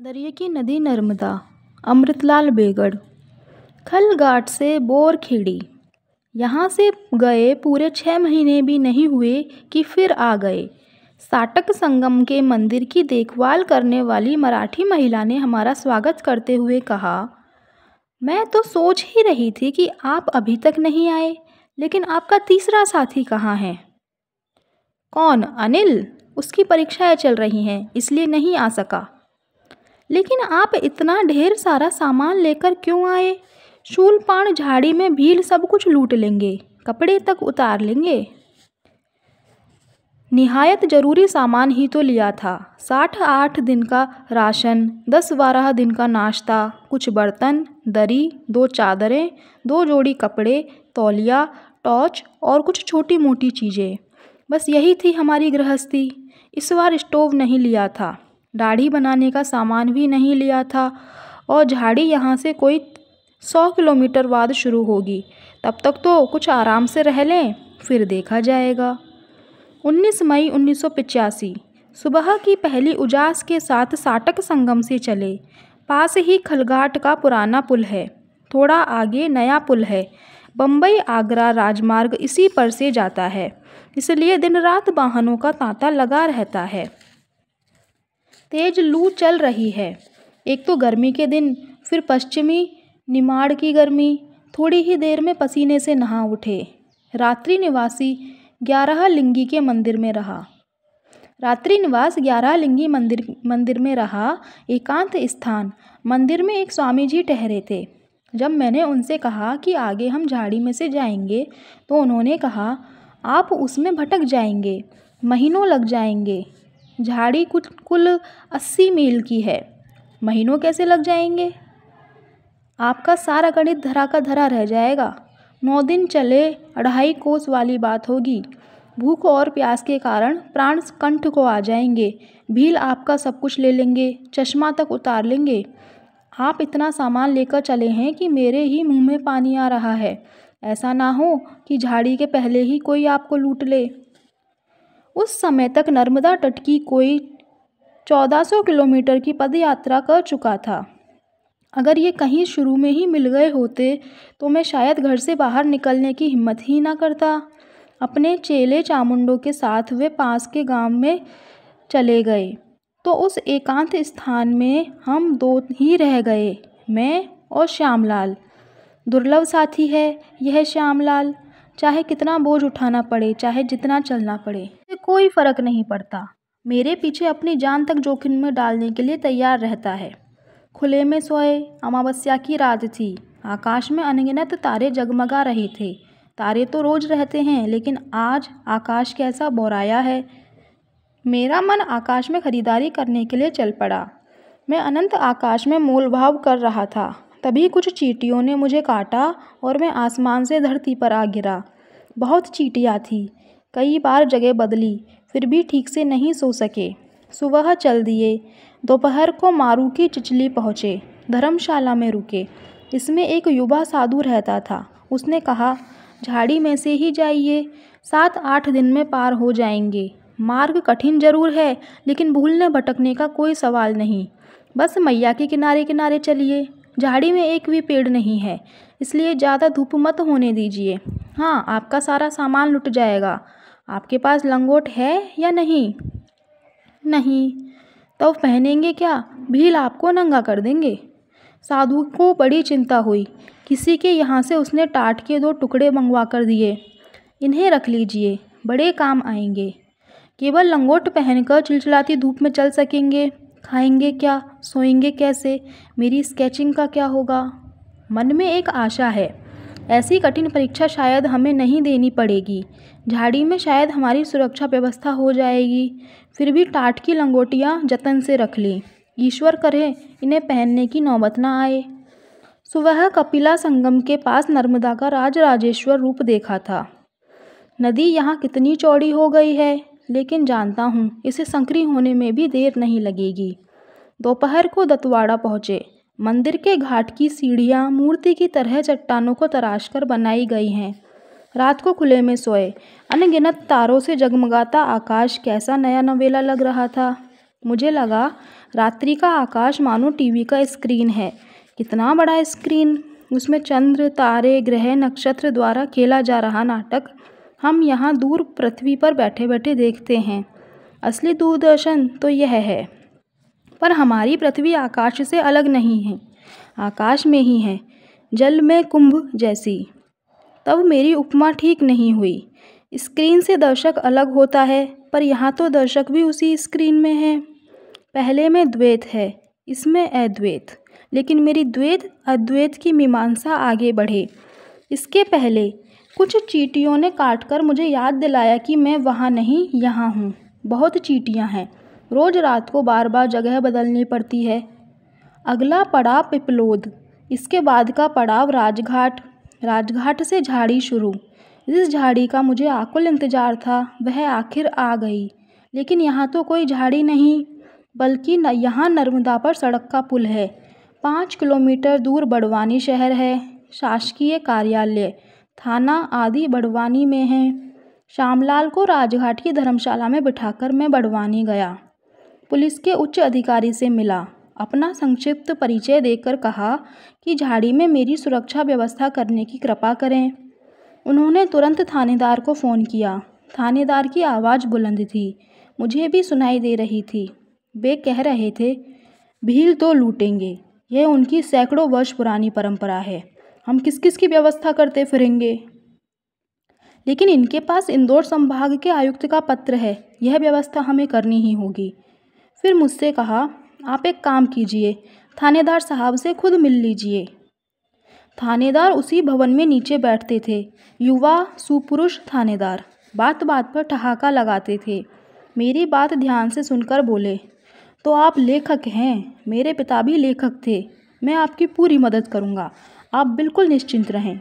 दरिया की नदी नर्मदा। अमृतलाल बेगड़। खलघाट से बोरखेड़ी। यहाँ से गए पूरे 6 महीने भी नहीं हुए कि फिर आ गए। साटक संगम के मंदिर की देखभाल करने वाली मराठी महिला ने हमारा स्वागत करते हुए कहा, मैं तो सोच ही रही थी कि आप अभी तक नहीं आए, लेकिन आपका तीसरा साथी कहाँ है? कौन? अनिल। उसकी परीक्षाएं चल रही हैं, इसलिए नहीं आ सका। लेकिन आप इतना ढेर सारा सामान लेकर क्यों आए? शूलपाण झाड़ी में भील सब कुछ लूट लेंगे, कपड़े तक उतार लेंगे। निहायत जरूरी सामान ही तो लिया था। 60-8 दिन का राशन, 10-12 दिन का नाश्ता, कुछ बर्तन, दरी, 2 चादरें, 2 जोड़ी कपड़े, तौलिया, टॉर्च और कुछ छोटी मोटी चीज़ें। बस यही थी हमारी गृहस्थी। इस बार स्टोव नहीं लिया था, दाढ़ी बनाने का सामान भी नहीं लिया था, और झाड़ी यहाँ से कोई 100 किलोमीटर बाद शुरू होगी। तब तक तो कुछ आराम से रह लें, फिर देखा जाएगा। 19 मई 1985 सुबह की पहली उजास के साथ साटक संगम से चले। पास ही खलघाट का पुराना पुल है, थोड़ा आगे नया पुल है। बम्बई आगरा राजमार्ग इसी पर से जाता है, इसलिए दिन रात वाहनों का तांता लगा रहता है। तेज लू चल रही है। एक तो गर्मी के दिन, फिर पश्चिमी निमाड़ की गर्मी। थोड़ी ही देर में पसीने से नहा उठे। रात्रि निवासी 11 लिंगी के मंदिर में रहा। रात्रि निवास 11 लिंगी मंदिर में रहा। एकांत स्थान। मंदिर में एक स्वामी जी ठहरे थे। जब मैंने उनसे कहा कि आगे हम झाड़ी में से जाएंगे, तो उन्होंने कहा, आप उसमें भटक जाएंगे, महीनों लग जाएंगे। झाड़ी कुल 80 मील की है, महीनों कैसे लग जाएंगे? आपका सारा गणित धरा का धरा रह जाएगा। 9 दिन चले, 2.5 कोस वाली बात होगी। भूख और प्यास के कारण प्राण कंठ को आ जाएंगे। भील आपका सब कुछ ले लेंगे, चश्मा तक उतार लेंगे। आप इतना सामान लेकर चले हैं कि मेरे ही मुंह में पानी आ रहा है। ऐसा ना हो कि झाड़ी के पहले ही कोई आपको लूट ले। उस समय तक नर्मदा तट की कोई 1400 किलोमीटर की पदयात्रा कर चुका था। अगर ये कहीं शुरू में ही मिल गए होते तो मैं शायद घर से बाहर निकलने की हिम्मत ही ना करता। अपने चेले चामुंडों के साथ वे पास के गांव में चले गए, तो उस एकांत स्थान में हम 2 ही रह गए, मैं और श्यामलाल। दुर्लभ साथी है यह श्यामलाल। चाहे कितना बोझ उठाना पड़े, चाहे जितना चलना पड़े, कोई फर्क नहीं पड़ता। मेरे पीछे अपनी जान तक जोखिम में डालने के लिए तैयार रहता है। खुले में सोए। अमावस्या की रात थी। आकाश में अनगिनत तारे जगमगा रहे थे। तारे तो रोज रहते हैं, लेकिन आज आकाश कैसा बोराया है। मेरा मन आकाश में खरीदारी करने के लिए चल पड़ा। मैं अनंत आकाश में मोलभाव कर रहा था। तभी कुछ चींटियों ने मुझे काटा और मैं आसमान से धरती पर आ गिरा। बहुत चींटियाँ थी। कई बार जगह बदली, फिर भी ठीक से नहीं सो सके। सुबह चल दिए। दोपहर को मारू की चिचली पहुँचे। धर्मशाला में रुके। इसमें एक युवा साधु रहता था। उसने कहा, झाड़ी में से ही जाइए, 7-8 दिन में पार हो जाएंगे। मार्ग कठिन जरूर है, लेकिन भूलने भटकने का कोई सवाल नहीं। बस मैया के किनारे किनारे चलिए। झाड़ी में एक भी पेड़ नहीं है, इसलिए ज़्यादा धूप मत होने दीजिए। हाँ, आपका सारा सामान लुट जाएगा। आपके पास लंगोट है या नहीं? नहीं। तो पहनेंगे क्या? भील आपको नंगा कर देंगे। साधु को बड़ी चिंता हुई। किसी के यहाँ से उसने टाट के 2 टुकड़े मंगवा कर दिए। इन्हें रख लीजिए, बड़े काम आएंगे। केवल लंगोट पहनकर चिलचिलाती धूप में चल सकेंगे। खाएंगे क्या, सोएंगे कैसे, मेरी स्केचिंग का क्या होगा? मन में एक आशा है। ऐसी कठिन परीक्षा शायद हमें नहीं देनी पड़ेगी। झाड़ी में शायद हमारी सुरक्षा व्यवस्था हो जाएगी। फिर भी टाट की लंगोटियाँ जतन से रख ली। ईश्वर करे इन्हें पहनने की नौबत ना आए। सुबह कपिला संगम के पास नर्मदा का राजराजेश्वर रूप देखा था। नदी यहाँ कितनी चौड़ी हो गई है, लेकिन जानता हूँ इसे संकरी होने में भी देर नहीं लगेगी। दोपहर को दतवाड़ा पहुँचे। मंदिर के घाट की सीढ़ियाँ मूर्ति की तरह चट्टानों को तराशकर बनाई गई हैं। रात को खुले में सोए। अनगिनत तारों से जगमगाता आकाश कैसा नया नवेला लग रहा था। मुझे लगा रात्रि का आकाश मानो टीवी का स्क्रीन है। कितना बड़ा स्क्रीन! उसमें चंद्र, तारे, ग्रह, नक्षत्र द्वारा खेला जा रहा नाटक हम यहाँ दूर पृथ्वी पर बैठे बैठे देखते हैं। असली दूरदर्शन तो यह है। पर हमारी पृथ्वी आकाश से अलग नहीं है, आकाश में ही है, जल में कुंभ जैसी। तब मेरी उपमा ठीक नहीं हुई। स्क्रीन से दर्शक अलग होता है, पर यहाँ तो दर्शक भी उसी स्क्रीन में है। पहले में द्वैत है, इसमें अद्वैत। लेकिन मेरी द्वैत अद्वैत की मीमांसा आगे बढ़े इसके पहले कुछ चींटियों ने काटकर मुझे याद दिलाया कि मैं वहाँ नहीं, यहाँ हूँ। बहुत चींटियाँ हैं, रोज़ रात को बार बार जगह बदलनी पड़ती है। अगला पड़ाव पिपलोद, इसके बाद का पड़ाव राजघाट, राजघाट से झाड़ी शुरू। जिस झाड़ी का मुझे आकुल इंतज़ार था वह आखिर आ गई। लेकिन यहाँ तो कोई झाड़ी नहीं, बल्कि यहाँ नर्मदा पर सड़क का पुल है। 5 किलोमीटर दूर बड़वानी शहर है। शासकीय कार्यालय, थाना आदि बड़वानी में है। श्यामलाल को राजघाट की धर्मशाला में बिठाकर मैं बड़वानी गया। पुलिस के उच्च अधिकारी से मिला। अपना संक्षिप्त परिचय देकर कहा कि झाड़ी में मेरी सुरक्षा व्यवस्था करने की कृपा करें। उन्होंने तुरंत थानेदार को फ़ोन किया। थानेदार की आवाज़ बुलंद थी, मुझे भी सुनाई दे रही थी। वे कह रहे थे, भील तो लूटेंगे, यह उनकी सैकड़ों वर्ष पुरानी परंपरा है। हम किस किस की व्यवस्था करते फिरेंगे। लेकिन इनके पास इंदौर संभाग के आयुक्त का पत्र है, यह व्यवस्था हमें करनी ही होगी। फिर मुझसे कहा, आप एक काम कीजिए, थानेदार साहब से खुद मिल लीजिए। थानेदार उसी भवन में नीचे बैठते थे। युवा सुपुरुष थानेदार बात बात पर ठहाका लगाते थे। मेरी बात ध्यान से सुनकर बोले, तो आप लेखक हैं? मेरे पिता भी लेखक थे। मैं आपकी पूरी मदद करूंगा, आप बिल्कुल निश्चिंत रहें।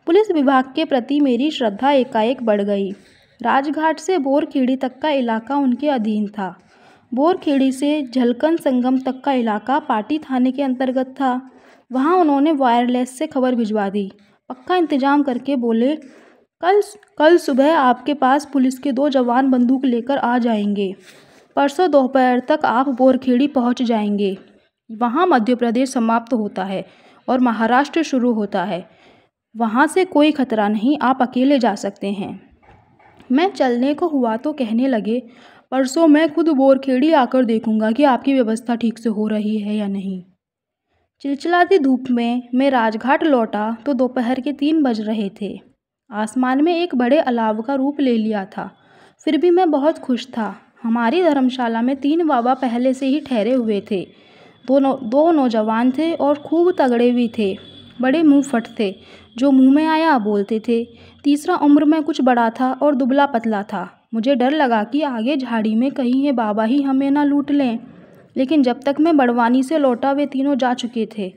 पुलिस विभाग के प्रति मेरी श्रद्धा एकाएक बढ़ गई। राजघाट से बोरखेड़ी तक का इलाका उनके अधीन था। बोरखेड़ी से झलकन संगम तक का इलाका पाटी थाने के अंतर्गत था। वहाँ उन्होंने वायरलेस से खबर भिजवा दी। पक्का इंतजाम करके बोले, कल सुबह आपके पास पुलिस के 2 जवान बंदूक लेकर आ जाएंगे। परसों दोपहर तक आप बोरखेड़ी पहुँच जाएंगे। वहाँ मध्य प्रदेश समाप्त होता है और महाराष्ट्र शुरू होता है। वहाँ से कोई खतरा नहीं, आप अकेले जा सकते हैं। मैं चलने को हुआ तो कहने लगे, परसों मैं खुद बोरखेड़ी आकर देखूंगा कि आपकी व्यवस्था ठीक से हो रही है या नहीं। चिलचिलाती धूप में मैं राजघाट लौटा तो दोपहर के 3 बज रहे थे। आसमान में एक बड़े अलाव का रूप ले लिया था। फिर भी मैं बहुत खुश था। हमारी धर्मशाला में 3 बाबा पहले से ही ठहरे हुए थे। दो नौजवान थे और खूब तगड़े भी थे। बड़े मुंह फट थे, जो मुंह में आया बोलते थे। तीसरा उम्र में कुछ बड़ा था और दुबला पतला था। मुझे डर लगा कि आगे झाड़ी में कहीं ये बाबा ही हमें ना लूट लें। लेकिन जब तक मैं बड़वानी से लौटा वे तीनों जा चुके थे।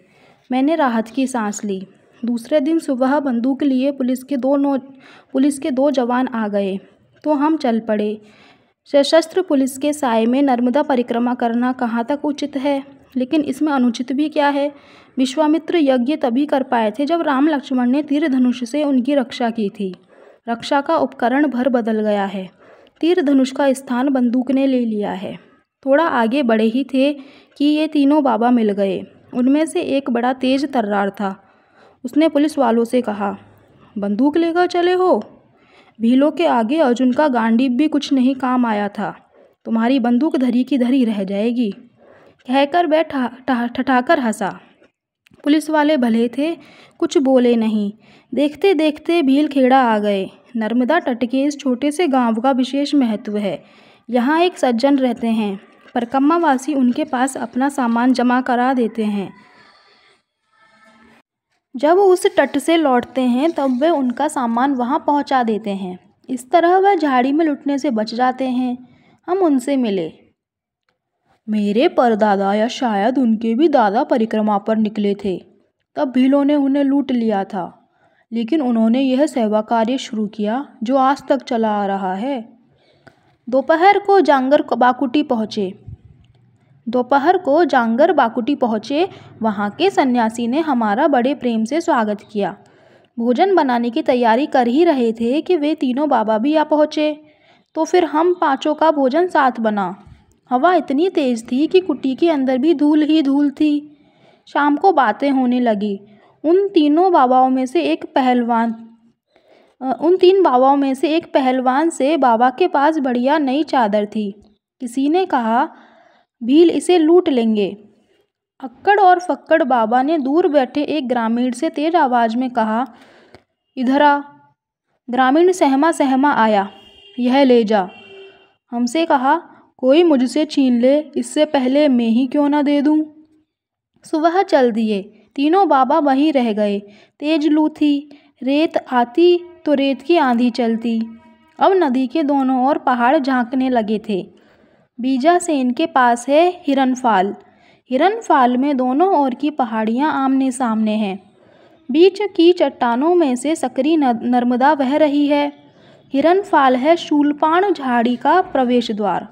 मैंने राहत की सांस ली। दूसरे दिन सुबह बंदूक लिए पुलिस के 2 जवान आ गए तो हम चल पड़े। सशस्त्र पुलिस के साए में नर्मदा परिक्रमा करना कहाँ तक उचित है, लेकिन इसमें अनुचित भी क्या है। विश्वामित्र यज्ञ तभी कर पाए थे जब राम लक्ष्मण ने तीर धनुष से उनकी रक्षा की थी। रक्षा का उपकरण भर बदल गया है। तीर धनुष का स्थान बंदूक ने ले लिया है। थोड़ा आगे बढ़े ही थे कि ये तीनों बाबा मिल गए। उनमें से एक बड़ा तेज तर्रार था। उसने पुलिस वालों से कहा, बंदूक लेकर चले हो? भीलों के आगे अर्जुन का गांडीव भी कुछ नहीं काम आया था। तुम्हारी बंदूक धरी की धरी रह जाएगी। कहकर वह ठठाकर हंसा। पुलिस वाले भले थे, कुछ बोले नहीं। देखते देखते भीलखेड़ा आ गए। नर्मदा तट के इस छोटे से गांव का विशेष महत्व है। यहाँ एक सज्जन रहते हैं। परकम्मावासी उनके पास अपना सामान जमा करा देते हैं। जब उस तट से लौटते हैं तब वे उनका सामान वहाँ पहुँचा देते हैं। इस तरह वह झाड़ी में लुटने से बच जाते हैं। हम उनसे मिले। मेरे परदादा या शायद उनके भी दादा परिक्रमा पर निकले थे। तब भीलों ने उन्हें लूट लिया था। लेकिन उन्होंने यह सेवा कार्य शुरू किया जो आज तक चला आ रहा है। दोपहर को जांगर बाकुटी पहुँचे। वहाँ के सन्यासी ने हमारा बड़े प्रेम से स्वागत किया। भोजन बनाने की तैयारी कर ही रहे थे कि वे तीनों बाबा भी आ पहुँचे। तो फिर हम पांचों का भोजन साथ बना। हवा इतनी तेज थी कि कुटी के अंदर भी धूल ही धूल थी। शाम को बातें होने लगी। उन तीन बाबाओं में से एक पहलवान से बाबा के पास बढ़िया नई चादर थी। किसी ने कहा, भील इसे लूट लेंगे। अक्कड़ और फक्कड़ बाबा ने दूर बैठे एक ग्रामीण से तेज आवाज में कहा, इधर आ। ग्रामीण सहमा सहमा आया। यह ले जा। हमसे कहा, कोई मुझसे छीन ले, इससे पहले मैं ही क्यों न दे दूं। सुबह चल दिए। तीनों बाबा वहीं रह गए। तेज लू थी। रेत आती तो रेत की आंधी चलती। अब नदी के दोनों ओर पहाड़ झांकने लगे थे। बीजासेन के पास है हिरनफाल। हिरनफाल में दोनों ओर की पहाड़ियाँ आमने सामने हैं। बीच की चट्टानों में से सकरी नर्मदा बह रही है। हिरनफाल है शूलपाण झाड़ी का प्रवेश द्वार।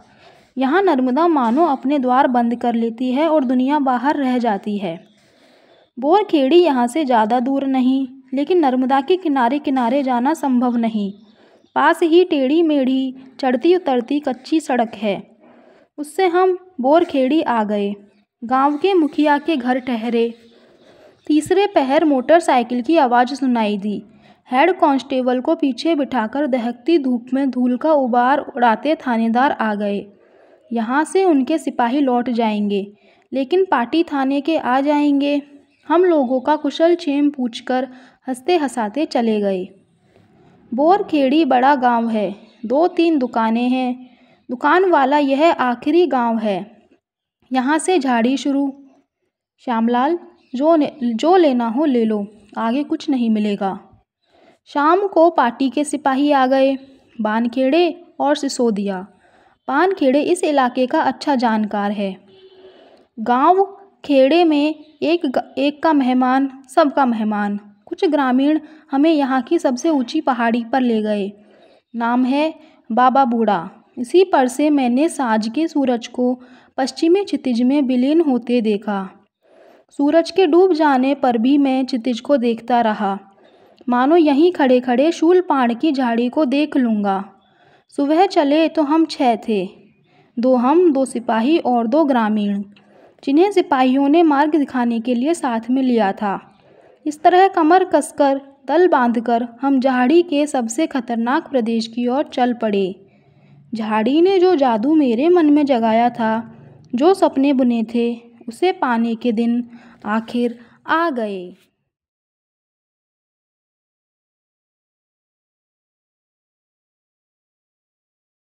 यहाँ नर्मदा मानो अपने द्वार बंद कर लेती है और दुनिया बाहर रह जाती है। बोरखेड़ी यहाँ से ज़्यादा दूर नहीं, लेकिन नर्मदा के किनारे किनारे जाना संभव नहीं। पास ही टेढ़ी मेढ़ी चढ़ती उतरती कच्ची सड़क है। उससे हम बोरखेड़ी आ गए। गांव के मुखिया के घर ठहरे। तीसरे पहर मोटरसाइकिल की आवाज़ सुनाई दी। हेड कांस्टेबल को पीछे बिठाकर दहकती धूप में धूल का उबार उड़ाते थानेदार आ गए। यहाँ से उनके सिपाही लौट जाएंगे, लेकिन पाटी थाने के आ जाएंगे। हम लोगों का कुशल क्षेम पूछकर हंसते हंसाते चले गए। बोरखेड़ी बड़ा गांव है। 2-3 दुकानें हैं। दुकान वाला यह आखिरी गांव है। यहाँ से झाड़ी शुरू। श्यामलाल, जो लेना हो ले लो, आगे कुछ नहीं मिलेगा। शाम को पाटी के सिपाही आ गए। बानखेड़े और सिसोदिया। बानखेड़े इस इलाके का अच्छा जानकार है। गांव खेड़े में एक का मेहमान, सबका मेहमान। कुछ ग्रामीण हमें यहाँ की सबसे ऊंची पहाड़ी पर ले गए। नाम है बाबा बूढ़ा। इसी पर से मैंने साँझ के सूरज को पश्चिमी क्षितिज में विलीन होते देखा। सूरज के डूब जाने पर भी मैं क्षितिज को देखता रहा, मानो यहीं खड़े खड़े शूलपाण की झाड़ी को देख लूँगा। सुबह चले तो हम 6 थे। 2 हम, 2 सिपाही और 2 ग्रामीण, जिन्हें सिपाहियों ने मार्ग दिखाने के लिए साथ में लिया था। इस तरह कमर कसकर, दल बांधकर हम झाड़ी के सबसे खतरनाक प्रदेश की ओर चल पड़े। झाड़ी ने जो जादू मेरे मन में जगाया था, जो सपने बुने थे, उसे पाने के दिन आखिर आ गए।